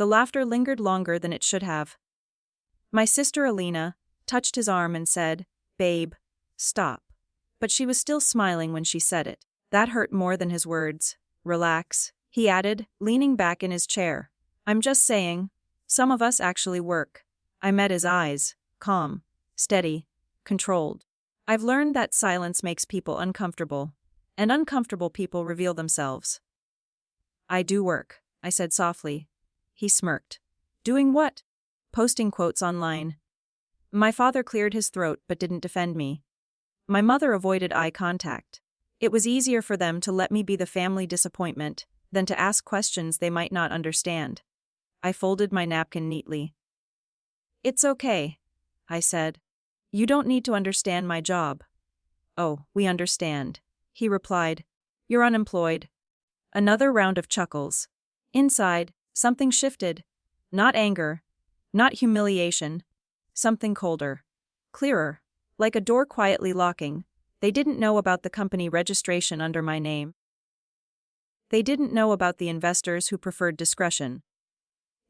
The laughter lingered longer than it should have. My sister Alina touched his arm and said, "Babe, stop." But she was still smiling when she said it. That hurt more than his words. "Relax," he added, leaning back in his chair. "I'm just saying, some of us actually work." I met his eyes, calm, steady, controlled. I've learned that silence makes people uncomfortable, and uncomfortable people reveal themselves. "I do work," I said softly. He smirked. "Doing what?" "Posting quotes online." My father cleared his throat but didn't defend me. My mother avoided eye contact. It was easier for them to let me be the family disappointment than to ask questions they might not understand. I folded my napkin neatly. "It's okay," I said. "You don't need to understand my job." "Oh, we understand," he replied. "You're unemployed." Another round of chuckles. Inside, something shifted. Not anger, not humiliation. Something colder. Clearer. Like a door quietly locking. They didn't know about the company registration under my name. They didn't know about the investors who preferred discretion.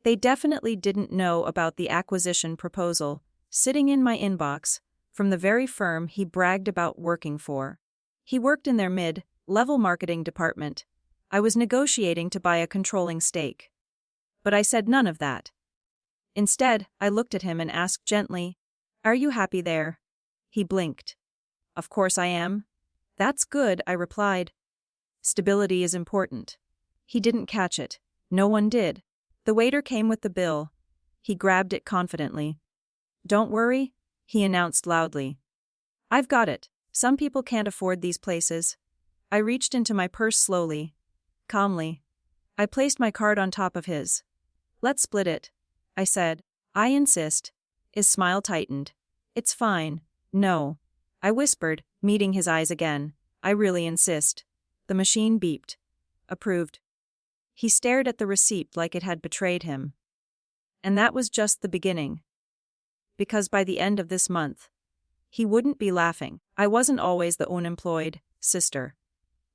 They definitely didn't know about the acquisition proposal sitting in my inbox from the very firm he bragged about working for. He worked in their mid-level marketing department. I was negotiating to buy a controlling stake. But I said none of that. Instead, I looked at him and asked gently, "Are you happy there?" He blinked. "Of course I am." "That's good," I replied. "Stability is important." He didn't catch it. No one did. The waiter came with the bill. He grabbed it confidently. "Don't worry," he announced loudly. "I've got it. Some people can't afford these places." I reached into my purse slowly, calmly. I placed my card on top of his. "Let's split it," I said. "I insist." His smile tightened. "It's fine." "No," I whispered, meeting his eyes again. "I really insist." The machine beeped. Approved. He stared at the receipt like it had betrayed him. And that was just the beginning. Because by the end of this month, he wouldn't be laughing. I wasn't always the unemployed sister.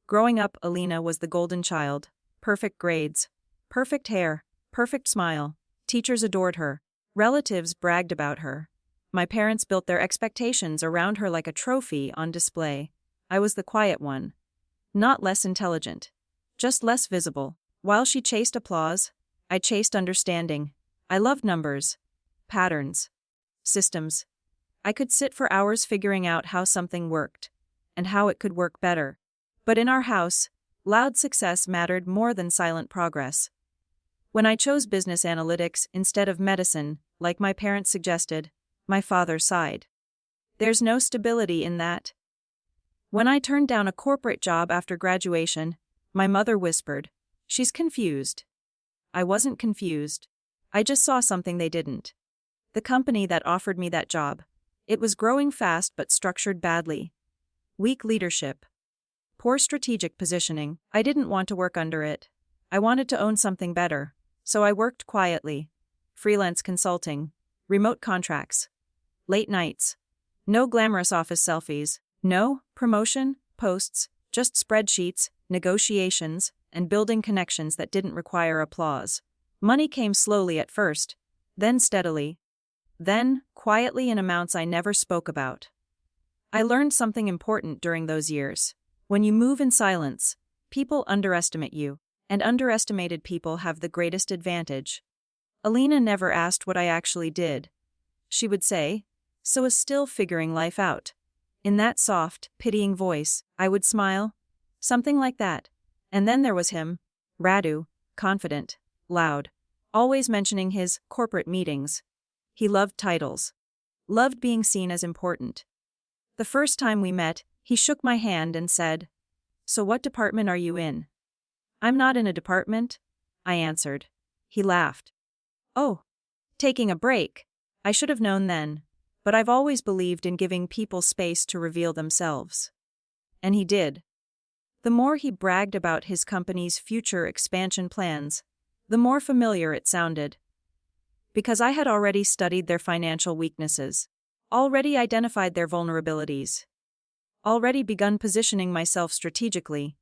Growing up, Alina was the golden child. Perfect grades, perfect hair, perfect smile. Teachers adored her. Relatives bragged about her. My parents built their expectations around her like a trophy on display. I was the quiet one. Not less intelligent. Just less visible. While she chased applause, I chased understanding. I loved numbers, patterns, systems. I could sit for hours figuring out how something worked, and how it could work better. But in our house, loud success mattered more than silent progress. When I chose business analytics instead of medicine, like my parents suggested, my father sighed. "There's no stability in that." When I turned down a corporate job after graduation, my mother whispered, "She's confused." I wasn't confused. I just saw something they didn't. The company that offered me that job. It was growing fast but structured badly. Weak leadership. Poor strategic positioning. I didn't want to work under it. I wanted to own something better. So I worked quietly. Freelance consulting. Remote contracts. Late nights. No glamorous office selfies. No promotion posts. Just spreadsheets, negotiations, and building connections that didn't require applause. Money came slowly at first, then steadily. Then, quietly in amounts I never spoke about. I learned something important during those years. When you move in silence, people underestimate you, and underestimated people have the greatest advantage. Alina never asked what I actually did. She would say, "So is still figuring life out." In that soft, pitying voice, I would smile. Something like that. And then there was him, Radu, confident, loud, always mentioning his corporate meetings. He loved titles. Loved being seen as important. The first time we met, he shook my hand and said, "So what department are you in?" "I'm not in a department," I answered. He laughed. "Oh, taking a break." I should have known then, but I've always believed in giving people space to reveal themselves. And he did. The more he bragged about his company's future expansion plans, the more familiar it sounded. Because I had already studied their financial weaknesses, already identified their vulnerabilities, already begun positioning myself strategically.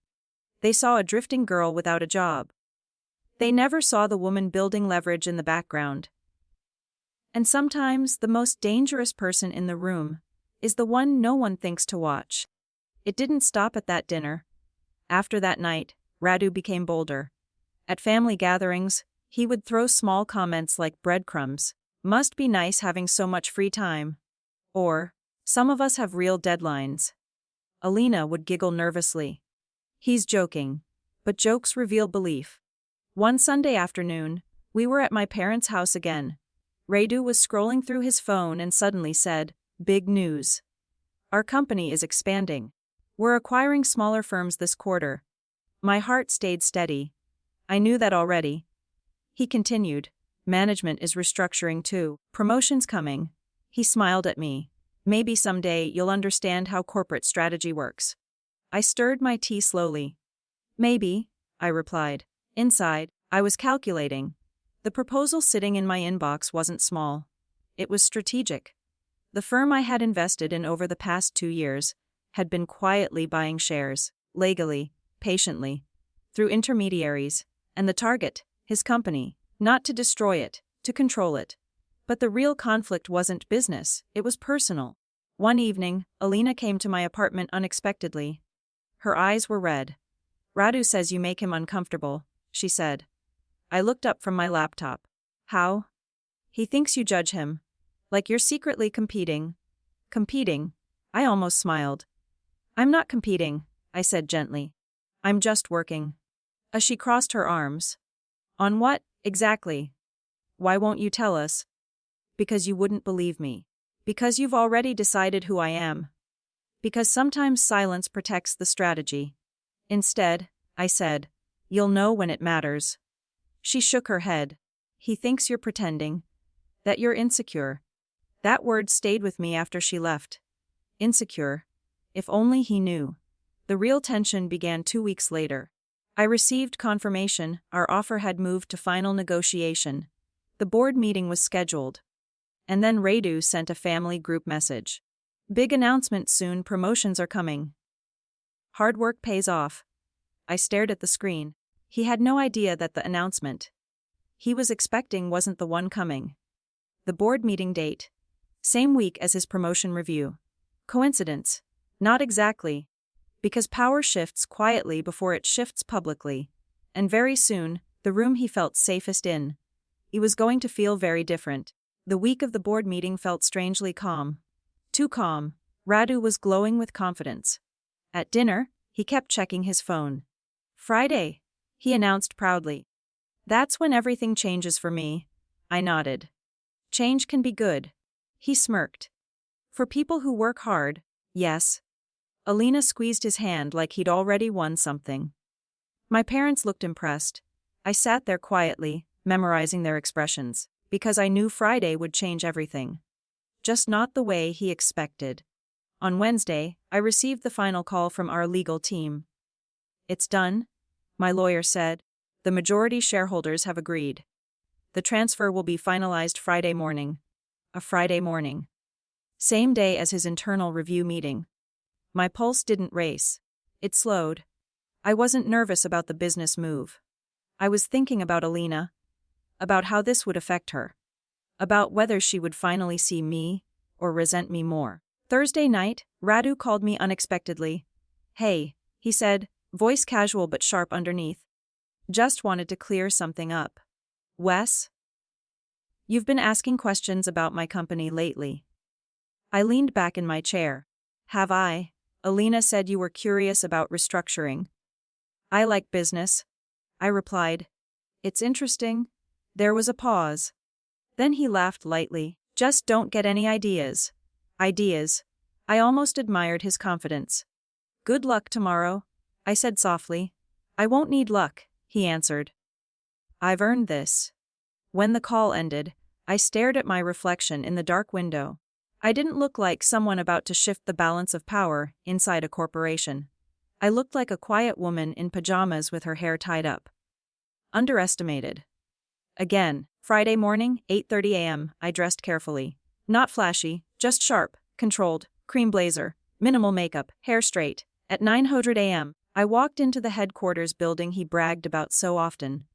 They saw a drifting girl without a job. They never saw the woman building leverage in the background. And sometimes the most dangerous person in the room is the one no one thinks to watch. It didn't stop at that dinner. After that night, Radu became bolder. At family gatherings, he would throw small comments like breadcrumbs. Must be nice having so much free time. Or, some of us have real deadlines. Alina would giggle nervously. He's joking. But jokes reveal belief. One Sunday afternoon, we were at my parents' house again. Radu was scrolling through his phone and suddenly said, "Big news. Our company is expanding. We're acquiring smaller firms this quarter." My heart stayed steady. I knew that already. He continued, "Management is restructuring too. Promotions coming." He smiled at me. "Maybe someday you'll understand how corporate strategy works." I stirred my tea slowly. "Maybe," I replied. Inside, I was calculating. The proposal sitting in my inbox wasn't small. It was strategic. The firm I had invested in over the past 2 years had been quietly buying shares, legally, patiently, through intermediaries, and the target, his company, not to destroy it, to control it. But the real conflict wasn't business, it was personal. One evening, Alina came to my apartment unexpectedly. Her eyes were red. "Radu says you make him uncomfortable," she said. I looked up from my laptop. "How?" "He thinks you judge him. Like you're secretly competing." "Competing?" I almost smiled. "I'm not competing," I said gently. "I'm just working." She crossed her arms. "On what, exactly?" "Why won't you tell us?" "Because you wouldn't believe me. Because you've already decided who I am. Because sometimes silence protects the strategy." "Instead," I said, "you'll know when it matters." She shook her head. "He thinks you're pretending. That you're insecure." That word stayed with me after she left. Insecure. If only he knew. The real tension began 2 weeks later. I received confirmation our offer had moved to final negotiation. The board meeting was scheduled. And then Radu sent a family group message. "Big announcement soon, promotions are coming. Hard work pays off." I stared at the screen. He had no idea that the announcement he was expecting wasn't the one coming. The board meeting date. Same week as his promotion review. Coincidence? Not exactly. Because power shifts quietly before it shifts publicly. And very soon, the room he felt safest in. He was going to feel very different. The week of the board meeting felt strangely calm. Too calm. Radu was glowing with confidence. At dinner, he kept checking his phone. "Friday," he announced proudly. "That's when everything changes for me." I nodded. "Change can be good." He smirked. "For people who work hard, yes." Alina squeezed his hand like he'd already won something. My parents looked impressed. I sat there quietly, memorizing their expressions, because I knew Friday would change everything. Just not the way he expected. On Wednesday, I received the final call from our legal team. "It's done," my lawyer said. "The majority shareholders have agreed. The transfer will be finalized Friday morning." A Friday morning. Same day as his internal review meeting. My pulse didn't race. It slowed. I wasn't nervous about the business move. I was thinking about Alina. About how this would affect her. About whether she would finally see me, or resent me more. Thursday night, Radu called me unexpectedly. "Hey," he said, voice casual but sharp underneath. "Just wanted to clear something up. Wes? You've been asking questions about my company lately." I leaned back in my chair. "Have I?" Alina said you were curious about restructuring. "I like business," I replied. "It's interesting." There was a pause. Then he laughed lightly. "Just don't get any ideas." Ideas. I almost admired his confidence. "Good luck tomorrow," I said softly. "I won't need luck," he answered. "I've earned this." When the call ended, I stared at my reflection in the dark window. I didn't look like someone about to shift the balance of power inside a corporation. I looked like a quiet woman in pajamas with her hair tied up. Underestimated. Again, Friday morning, 8:30 a.m., I dressed carefully. Not flashy, just sharp, controlled, cream blazer, minimal makeup, hair straight. At 9:00 a.m., I walked into the headquarters building he bragged about so often.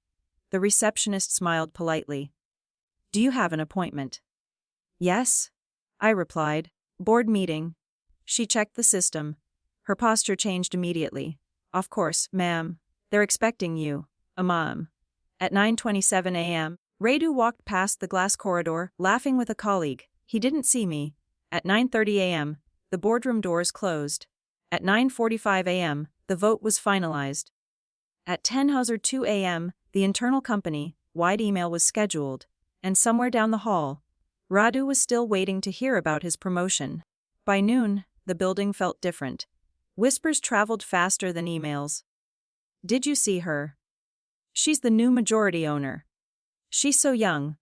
The receptionist smiled politely. Do you have an appointment? Yes, I replied. Board meeting. She checked the system. Her posture changed immediately. Of course, ma'am. They're expecting you. Ma'am. At 9:27 a.m., Radu walked past the glass corridor, laughing with a colleague. He didn't see me. At 9:30 a.m., the boardroom doors closed. At 9:45 a.m., the vote was finalized. At 10:02 a.m., the internal company-wide email was scheduled, and somewhere down the hall, Radu was still waiting to hear about his promotion. By noon, the building felt different. Whispers traveled faster than emails. Did you see her? She's the new majority owner. She's so young.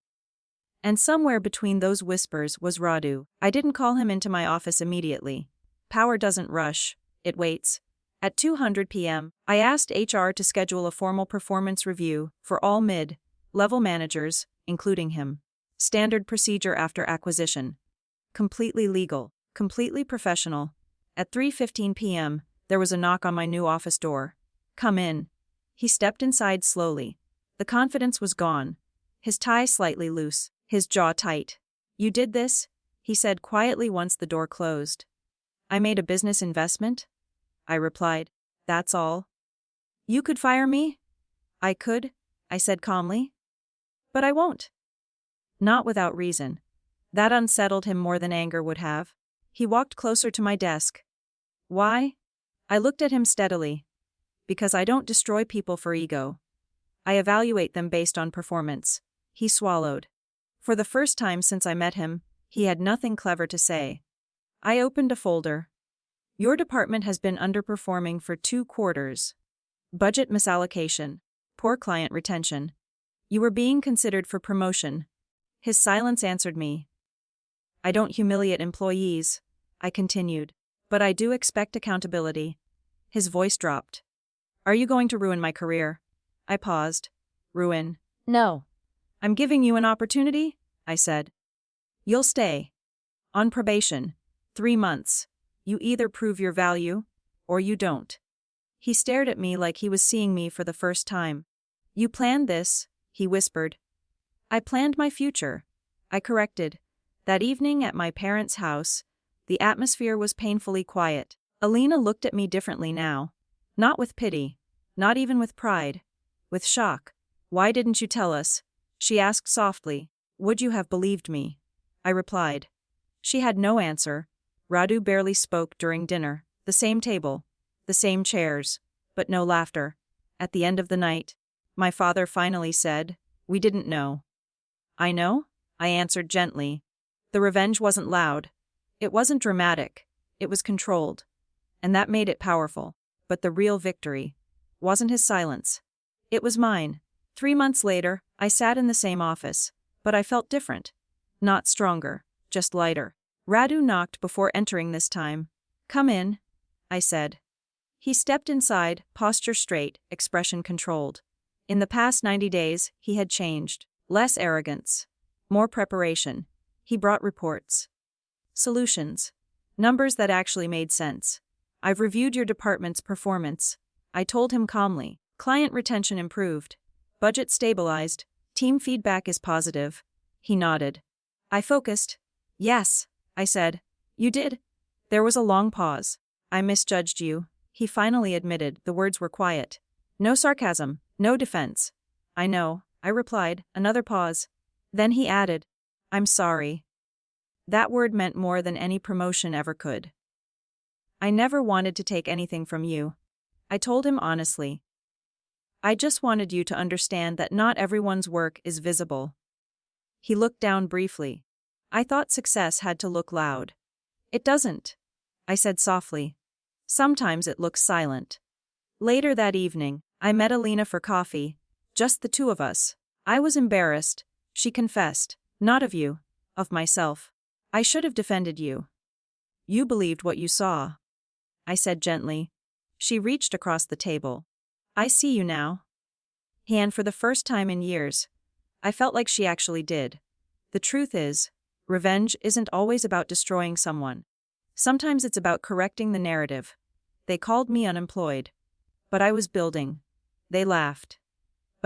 And somewhere between those whispers was Radu. I didn't call him into my office immediately. Power doesn't rush, it waits. At 2:00 p.m., I asked HR to schedule a formal performance review for all mid-level managers, including him. Standard procedure after acquisition. Completely legal, completely professional. At 3:15 p.m., there was a knock on my new office door. Come in. He stepped inside slowly. The confidence was gone. His tie slightly loose, his jaw tight. You did this? He said quietly once the door closed. I made a business investment? I replied. That's all. You could fire me? I could, I said calmly. But I won't. Not without reason. That unsettled him more than anger would have. He walked closer to my desk. Why? I looked at him steadily. Because I don't destroy people for ego. I evaluate them based on performance. He swallowed. For the first time since I met him, he had nothing clever to say. I opened a folder. Your department has been underperforming for 2 quarters. Budget misallocation. Poor client retention. You were being considered for promotion. His silence answered me. I don't humiliate employees, I continued, but I do expect accountability. His voice dropped. Are you going to ruin my career? I paused. Ruin? No. I'm giving you an opportunity, I said. You'll stay. On probation. 3 months. You either prove your value, or you don't. He stared at me like he was seeing me for the first time. You planned this, he whispered. I planned my future, I corrected. That evening at my parents' house, the atmosphere was painfully quiet. Alina looked at me differently now. Not with pity, not even with pride, with shock. Why didn't you tell us? She asked softly. Would you have believed me? I replied. She had no answer. Radu barely spoke during dinner. The same table, the same chairs, but no laughter. At the end of the night, my father finally said, we didn't know. I know, I answered gently. The revenge wasn't loud. It wasn't dramatic. It was controlled. And that made it powerful. But the real victory wasn't his silence. It was mine. 3 months later, I sat in the same office, but I felt different. Not stronger, just lighter. Radu knocked before entering this time. Come in, I said. He stepped inside, posture straight, expression controlled. In the past 90 days, he had changed. Less arrogance. More preparation. He brought reports. Solutions. Numbers that actually made sense. I've reviewed your department's performance. I told him calmly. Client retention improved. Budget stabilized. Team feedback is positive. He nodded. I focused. Yes, I said. You did? There was a long pause. I misjudged you, he finally admitted. The words were quiet. No sarcasm, no defense. I know, I replied. Another pause. Then he added, I'm sorry. That word meant more than any promotion ever could. I never wanted to take anything from you. I told him honestly. I just wanted you to understand that not everyone's work is visible. He looked down briefly. I thought success had to look loud. It doesn't, I said softly. Sometimes it looks silent. Later that evening, I met Alina for coffee, just the 2 of us. I was embarrassed, she confessed. Not of you, of myself. I should have defended you. You believed what you saw, I said gently. She reached across the table. I see you now. And for the first time in years, I felt like she actually did. The truth is, revenge isn't always about destroying someone. Sometimes it's about correcting the narrative. They called me unemployed. But I was building. They laughed.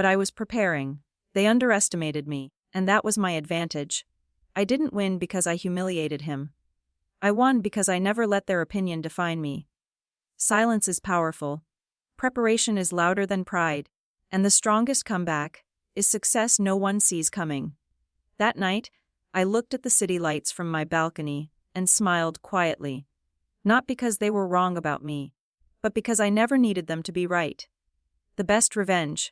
But I was preparing. They underestimated me, and that was my advantage. I didn't win because I humiliated him. I won because I never let their opinion define me. Silence is powerful. Preparation is louder than pride. And the strongest comeback is success no one sees coming. That night, I looked at the city lights from my balcony and smiled quietly. Not because they were wrong about me, but because I never needed them to be right. The best revenge,